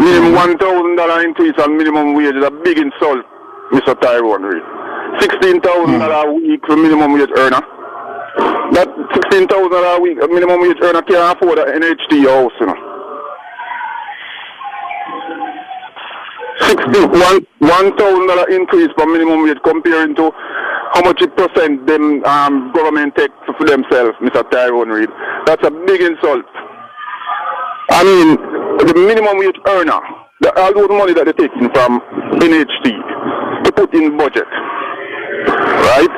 Minimum $1,000 increase on minimum wage is a big insult, Mr. Tyrone Reid. $16,000 a week for minimum wage earner. That $16,000 a week minimum wage earner can't afford an NHT house, you know. $1,000 increase for minimum wage comparing to how much percent them government take for themselves, Mr. Tyrone Reid. That's a big insult. I mean, the minimum wage earner, all those money that they're taking from NHT to put in budget, right?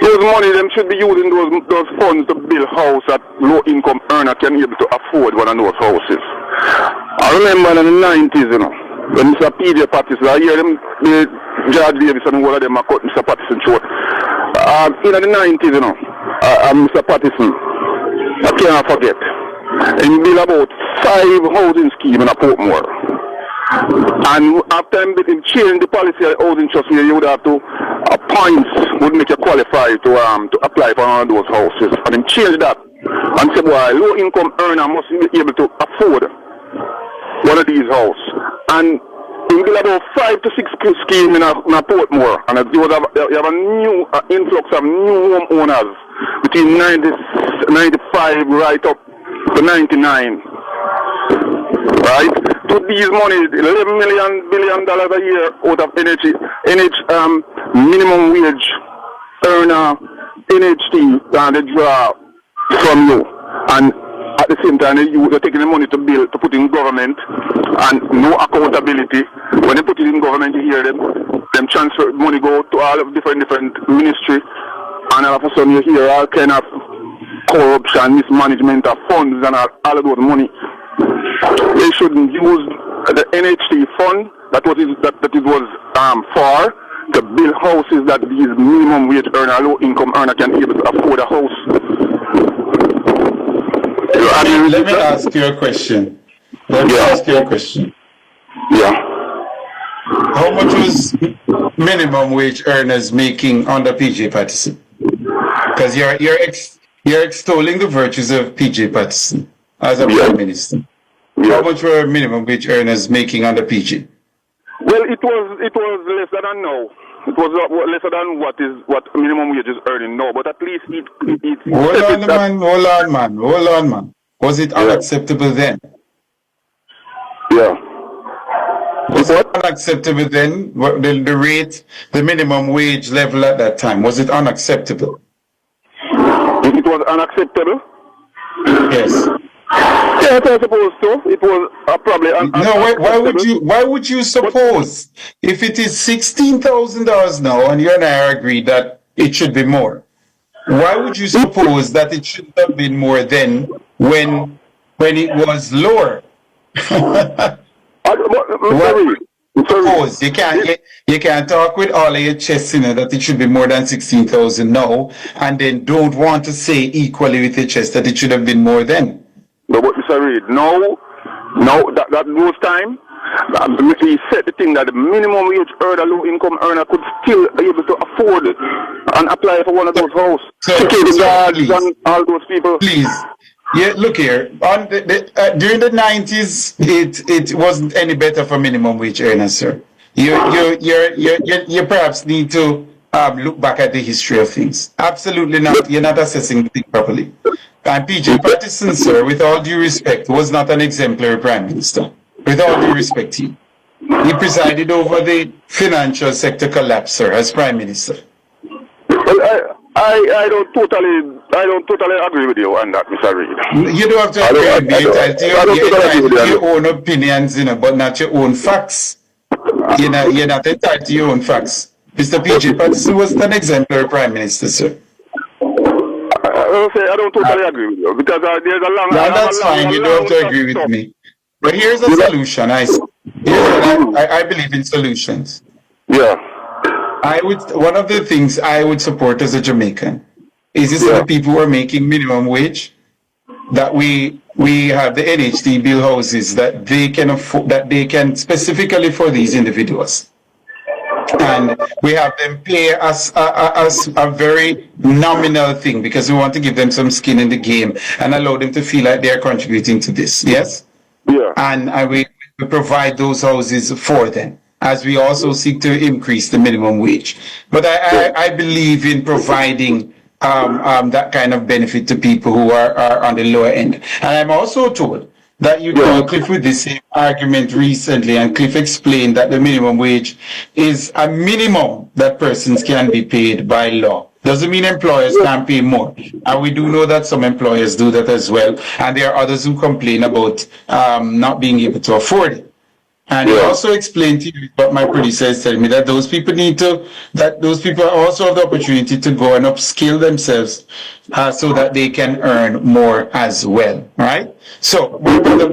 Those money, them should be using those funds to build house that low-income earner can be able to afford one of those houses. I remember in the 90s, you know, when Mr. PJ Patterson, I hear them, George Davis and all of them are cut Mr. Patterson short. In the 90s, you know, Mr. Patterson, I can't forget, he built about 5 housing schemes in a Portmore. And after him changed the policy of the housing trust here, you would have to, points would make you qualify to apply for one of those houses. And he changed that and said, well, low-income earner must be able to afford one of these houses. And he built about 5 to 6 schemes in a Portmore. And you have a new influx of new homeowners between 95 right up to 99. Right? To these money, $11 billion a year out of NH minimum wage earner NHT and they draw from you. And at the same time, you're taking the money to build, to put in government and no accountability. When they put it in government, you hear them transfer money go to all of different ministry, and all of a sudden you hear all kind of corruption, mismanagement of funds and all of those money. They shouldn't use the NHT fund that it was for to build houses that these minimum wage earner, low income earner can be able to afford a house. Let me ask you a question. Yeah. How much was minimum wage earners making under PJ Patterson? Because you're extolling the virtues of PJ Patterson as a prime minister. Yeah. How much were minimum wage earners making under PJ? Well, it was lesser than now. It was lesser than what minimum wage is earning now. But at least it Hold on, man. Was it unacceptable then? Yeah. Was it unacceptable then? The rate, the minimum wage level at that time, was it unacceptable? It was unacceptable? Yes. Yeah, I suppose so. It was probably no. Why would you suppose if it is $16,000 now, and you and I agree that it should be more? Why would you suppose that it should have been more then when it was lower? Suppose you can't talk with all of your chest, you know, that it should be more than 16,000 now, and then don't want to say equally with your chest that it should have been more then. No, but Mr. Reid, no, that those time, he said the thing that the minimum wage earner, low income earner could still be able to afford it and apply for one of those houses. Security guards and all those people. Please. Yeah, look here. During the 90s, it wasn't any better for minimum wage earners, sir. You perhaps need to look back at the history of things. Absolutely not. You're not assessing the thing properly. And PJ Patterson, sir, with all due respect, was not an exemplary prime minister. With all due respect to him. He presided over the financial sector collapse, sir, as prime minister. Well, I don't totally agree with you on that, Mr. Reid. You don't have to agree with me. You're entitled to your own opinions, you know, but not your own facts. You're not entitled to your own facts. Mr. PJ Patterson was an exemplary prime minister, sir. I don't totally agree with you because there's a long. No, that's fine. You don't have to agree with me. But here's a solution. I believe in solutions. Yeah. One of the things I would support as a Jamaican is this the people who are making minimum wage, that we have the NHT bill houses that they can afford, that they can specifically for these individuals. And we have them pay us a very nominal thing because we want to give them some skin in the game and allow them to feel like they are contributing to this. Yes? Yeah. And to provide those houses for them, as we also seek to increase the minimum wage. But I believe in providing that kind of benefit to people who are on the lower end. And I'm also told that you called Cliff with the same argument recently, and Cliff explained that the minimum wage is a minimum that persons can be paid by law. Doesn't mean employers can't pay more. And we do know that some employers do that as well. And there are others who complain about not being able to afford it. And he also explained to you what my predecessor told me, that those people also have the opportunity to go and upskill themselves so that they can earn more as well, right? So,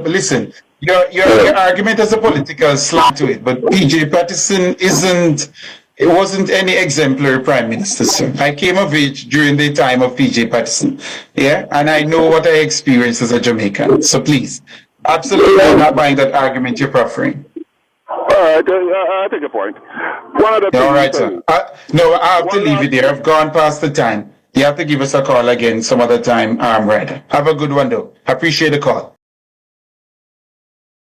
listen, your argument has a political slant to it, but PJ Patterson it wasn't any exemplary prime minister, sir. I came of age during the time of PJ Patterson, yeah? And I know what I experienced as a Jamaican, so please. Absolutely, I'm not buying that argument you're proffering. All right, I take your point. One other thing. All right, sir. No, I have to leave it there. I've gone past the time. You have to give us a call again some other time, Ryder. Have a good one, though. I appreciate the call.